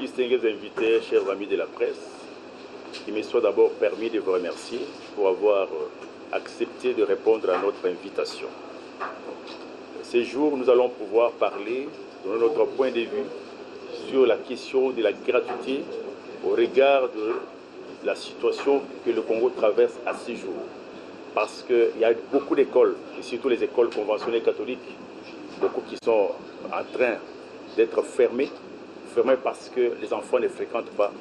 Distingués invités, chers amis de la presse, il me soit d'abord permis de vous remercier pour avoir accepté de répondre à notre invitation. Ces jours, nous allons pouvoir parler, de notre point de vue, sur la question de la gratuité au regard de la situation que le Congo traverse à ces jours. Parce qu'il y a beaucoup d'écoles, et surtout les écoles conventionnelles catholiques, beaucoup qui sont en train d'être fermées parce que les enfants ne fréquentent pas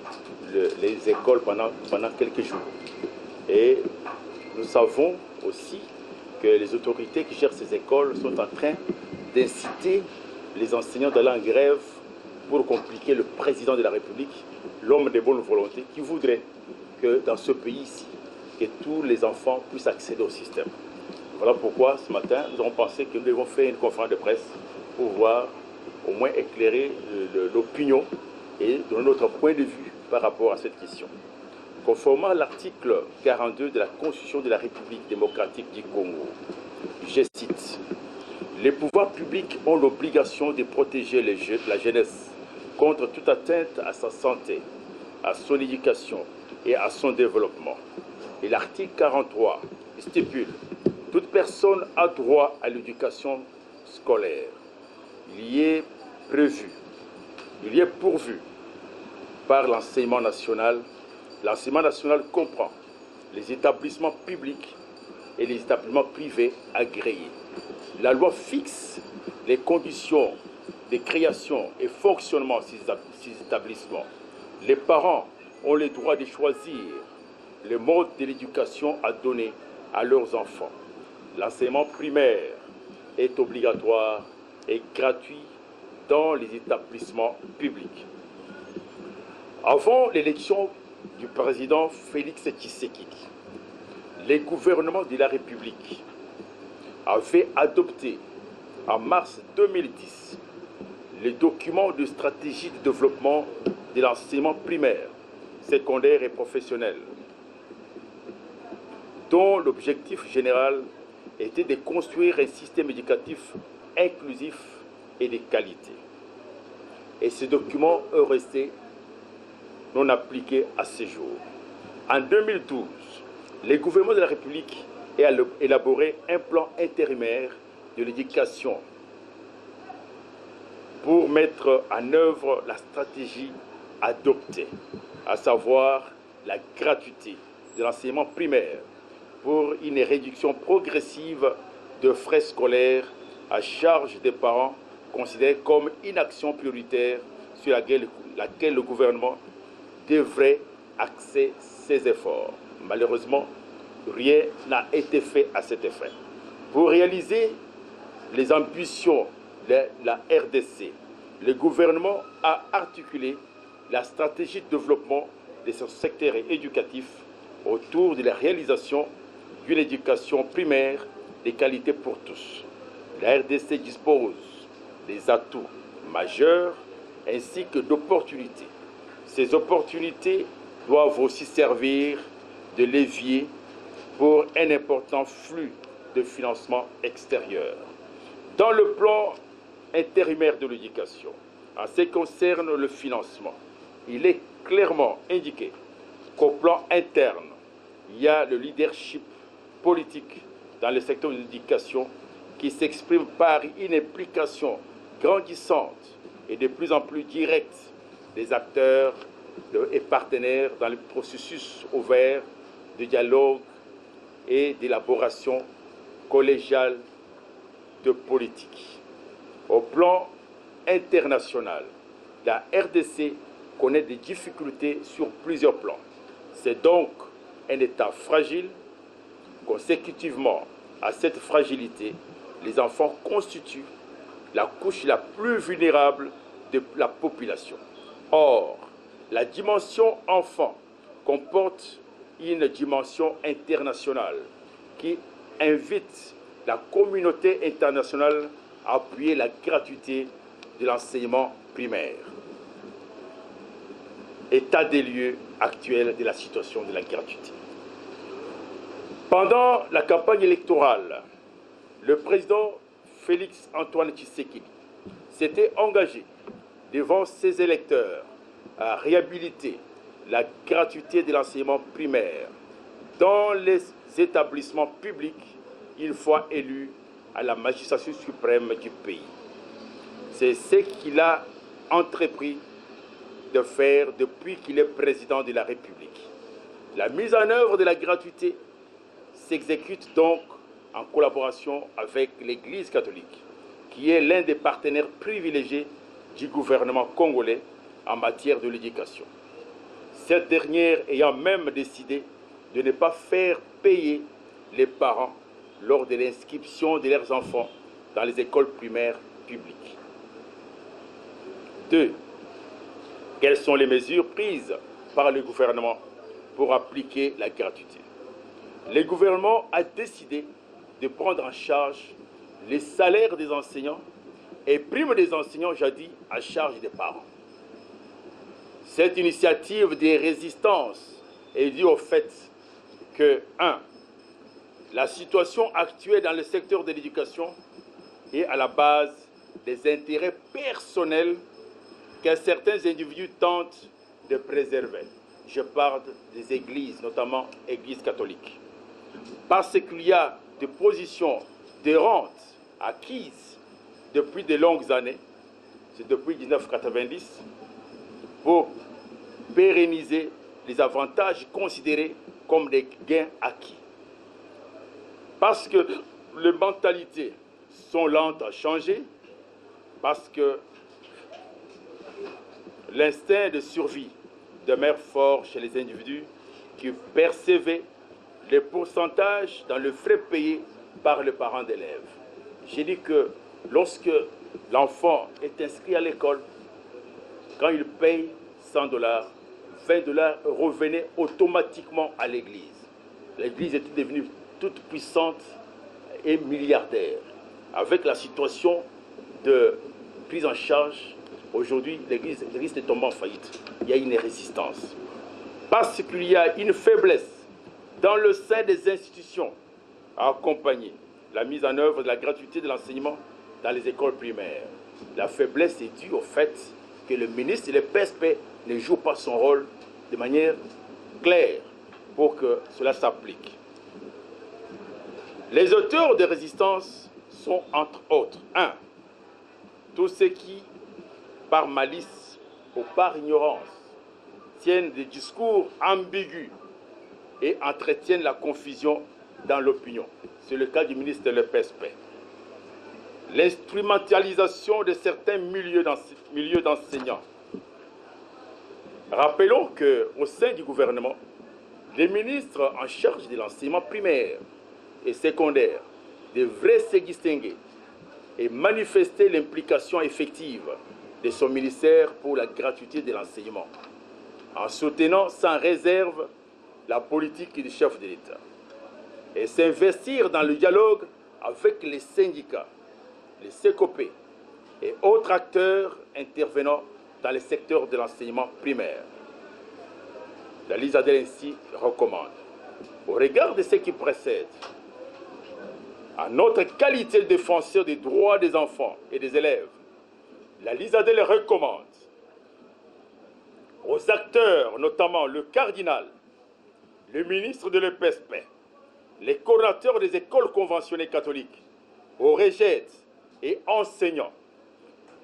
les écoles pendant quelques jours. Et nous savons aussi que les autorités qui gèrent ces écoles sont en train d'inciter les enseignants d'aller en grève pour compliquer le président de la République, l'homme de bonne volonté, qui voudrait que dans ce pays-ci, que tous les enfants puissent accéder au système. Voilà pourquoi ce matin, nous avons pensé que nous devons faire une conférence de presse pour voir au moins éclairer l'opinion et donner notre point de vue par rapport à cette question. Conformément à l'article 42 de la Constitution de la République démocratique du Congo, je cite, « Les pouvoirs publics ont l'obligation de protéger la jeunesse contre toute atteinte à sa santé, à son éducation et à son développement. » Et l'article 43 stipule « Toute personne a droit à l'éducation scolaire. » Il y est pourvu par l'enseignement national. L'enseignement national comprend les établissements publics et les établissements privés agréés. La loi fixe les conditions de création et fonctionnement de ces établissements. Les parents ont le droit de choisir le mode de l'éducation à donner à leurs enfants. L'enseignement primaire est obligatoire et gratuit dans les établissements publics. Avant l'élection du président Félix Tshisekedi, les gouvernements de la République avaient adopté en mars 2010 les documents de stratégie de développement de l'enseignement primaire, secondaire et professionnel, dont l'objectif général était de construire un système éducatif inclusif et de qualité. Et ces documents sont restés non appliqués à ce jour. En 2012, le gouvernement de la République a élaboré un plan intérimaire de l'éducation pour mettre en œuvre la stratégie adoptée, à savoir la gratuité de l'enseignement primaire pour une réduction progressive de frais scolaires à charge des parents, considérée comme une action prioritaire sur laquelle le gouvernement devrait axer ses efforts. Malheureusement, rien n'a été fait à cet effet. Pour réaliser les ambitions de la RDC, le gouvernement a articulé la stratégie de développement de ce secteur éducatif autour de la réalisation d'une éducation primaire de qualité pour tous. La RDC dispose des atouts majeurs ainsi que d'opportunités. Ces opportunités doivent aussi servir de levier pour un important flux de financement extérieur. Dans le plan intérimaire de l'éducation, en ce qui concerne le financement, il est clairement indiqué qu'au plan interne, il y a le leadership politique dans le secteur de l'éducation qui s'exprime par une implication grandissante et de plus en plus directe des acteurs et partenaires dans le processus ouvert de dialogue et d'élaboration collégiale de politique. Au plan international, la RDC connaît des difficultés sur plusieurs plans. C'est donc un État fragile. Consécutivement à cette fragilité, les enfants constituent la couche la plus vulnérable de la population. Or, la dimension enfant comporte une dimension internationale qui invite la communauté internationale à appuyer la gratuité de l'enseignement primaire. État des lieux actuel de la situation de la gratuité. Pendant la campagne électorale, le président Félix Antoine Tshisekedi s'était engagé devant ses électeurs à réhabiliter la gratuité de l'enseignement primaire dans les établissements publics une fois élu à la magistrature suprême du pays. C'est ce qu'il a entrepris de faire depuis qu'il est président de la République. La mise en œuvre de la gratuité s'exécute donc en collaboration avec l'Église catholique, qui est l'un des partenaires privilégiés du gouvernement congolais en matière de l'éducation. Cette dernière ayant même décidé de ne pas faire payer les parents lors de l'inscription de leurs enfants dans les écoles primaires publiques. 2. Quelles sont les mesures prises par le gouvernement pour appliquer la gratuité? Le gouvernement a décidé de prendre en charge les salaires des enseignants et primes des enseignants jadis à charge des parents. Cette initiative de résistance est due au fait que 1. La situation actuelle dans le secteur de l'éducation est à la base des intérêts personnels que certains individus tentent de préserver. Je parle des églises, notamment églises catholiques. Parce qu'il y a des positions de rente acquises depuis de longues années, c'est depuis 1990, pour pérenniser les avantages considérés comme des gains acquis. Parce que les mentalités sont lentes à changer, parce que l'instinct de survie demeure fort chez les individus qui percevaient les pourcentages dans le frais payé par le parent d'élève. J'ai dit que lorsque l'enfant est inscrit à l'école, quand il paye $100, $20 revenaient automatiquement à l'Église. L'Église était devenue toute puissante et milliardaire. Avec la situation de prise en charge, aujourd'hui, l'Église est tombée en faillite. Il y a une résistance. Parce qu'il y a une faiblesse dans le sein des institutions à accompagner la mise en œuvre de la gratuité de l'enseignement dans les écoles primaires. La faiblesse est due au fait que le ministre et le PSP ne jouent pas son rôle de manière claire pour que cela s'applique. Les auteurs de résistance sont entre autres 1. Tous ceux qui, par malice ou par ignorance, tiennent des discours ambigus et entretiennent la confusion dans l'opinion. C'est le cas du ministre de l'EPSP. L'instrumentalisation de certains milieux d'enseignants. Rappelons qu'au sein du gouvernement, les ministres en charge de l'enseignement primaire et secondaire devraient se distinguer et manifester l'implication effective de son ministère pour la gratuité de l'enseignement, en soutenant sans réserve la politique du chef de l'État et s'investir dans le dialogue avec les syndicats, les CECOP et autres acteurs intervenant dans le secteur de l'enseignement primaire. La LISADEL ainsi recommande, au regard de ce qui précède, à notre qualité de défenseur des droits des enfants et des élèves, la LISADEL recommande aux acteurs, notamment le cardinal, le ministre de l'EPSP, les coordonnateurs des écoles conventionnées catholiques, aux régètes et enseignants,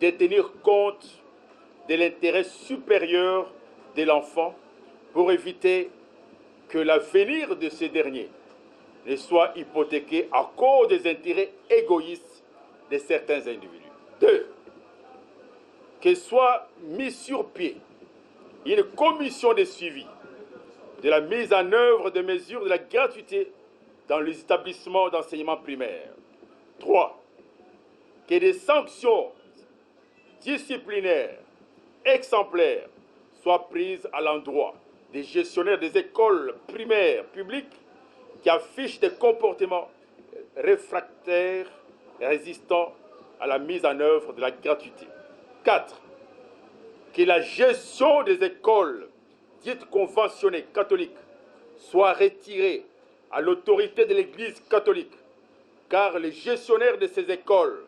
de tenir compte de l'intérêt supérieur de l'enfant pour éviter que l'avenir de ce dernier ne soit hypothéqué à cause des intérêts égoïstes de certains individus. 2. Que soit mise sur pied une commission de suivi de la mise en œuvre des mesures de la gratuité dans les établissements d'enseignement primaire. 3. Que des sanctions disciplinaires exemplaires soient prises à l'endroit des gestionnaires des écoles primaires publiques qui affichent des comportements réfractaires et résistants à la mise en œuvre de la gratuité. 4. Que la gestion des écoles dites conventionnées catholiques soit retirée à l'autorité de l'Église catholique, car les gestionnaires de ces écoles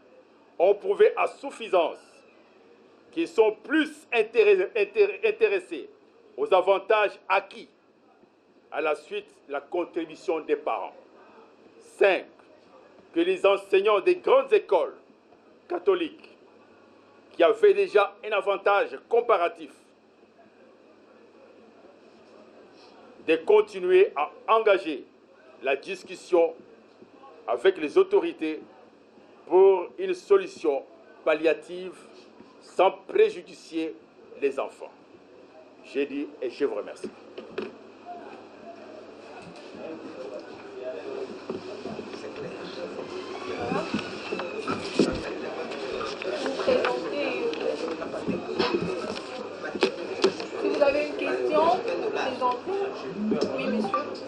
ont prouvé à suffisance qu'ils sont plus intéressés aux avantages acquis à la suite de la contribution des parents. 5. Que les enseignants des grandes écoles catholiques qui avaient déjà un avantage comparatif de continuer à engager la discussion avec les autorités pour une solution palliative sans préjudicier les enfants. J'ai dit et je vous remercie. Si vous avez une question, présentez. Oui, monsieur.